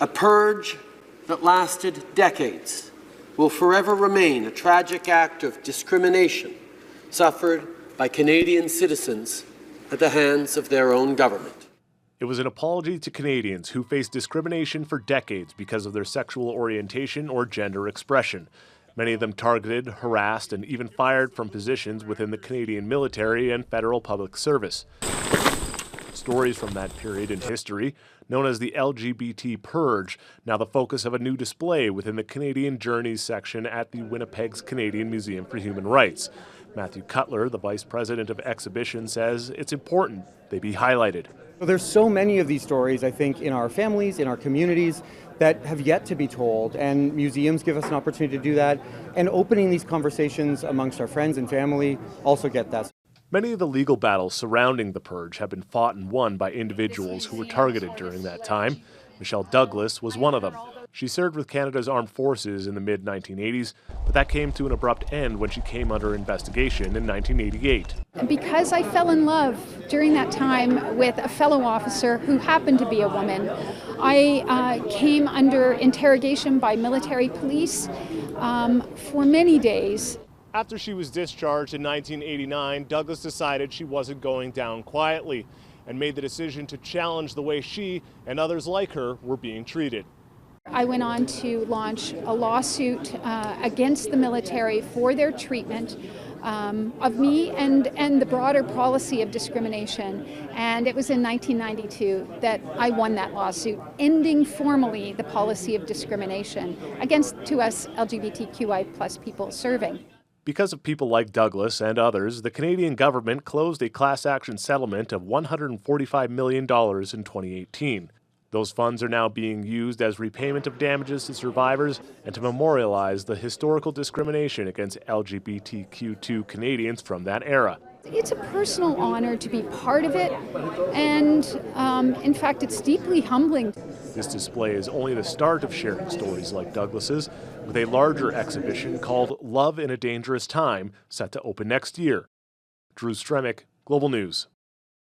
A purge that lasted decades will forever remain a tragic act of discrimination suffered by Canadian citizens at the hands of their own government. It was an apology to Canadians who faced discrimination for decades because of their sexual orientation or gender expression. Many of them targeted, harassed, and even fired from positions within the Canadian military and federal public service. Stories from that period in history, known as the LGBT Purge, now the focus of a new display within the Canadian Journeys section at the Winnipeg's Canadian Museum for Human Rights. Matthew Cutler, the vice president of exhibition, says it's important they be highlighted. There's so many of these stories, I think, in our families, in our communities, that have yet to be told, and museums give us an opportunity to do that, and opening these conversations amongst our friends and family also get that. Many of the legal battles surrounding the purge have been fought and won by individuals who were targeted during that time. Michelle Douglas was one of them. She served with Canada's Armed Forces in the mid-1980s, but that came to an abrupt end when she came under investigation in 1988. Because I fell in love during that time with a fellow officer who happened to be a woman, I came under interrogation by military police for many days. After she was discharged in 1989, Douglas decided she wasn't going down quietly and made the decision to challenge the way she and others like her were being treated. I went on to launch a lawsuit against the military for their treatment of me and the broader policy of discrimination. And it was in 1992 that I won that lawsuit, ending formally the policy of discrimination against us LGBTQI+ people serving. Because of people like Douglas and others, the Canadian government closed a class action settlement of $145 million in 2018. Those funds are now being used as repayment of damages to survivors and to memorialize the historical discrimination against LGBTQ2 Canadians from that era. It's a personal honor to be part of it, and in fact, it's deeply humbling. This display is only the start of sharing stories like Douglas's, with a larger exhibition called Love in a Dangerous Time set to open next year. Drew Stremick, Global News.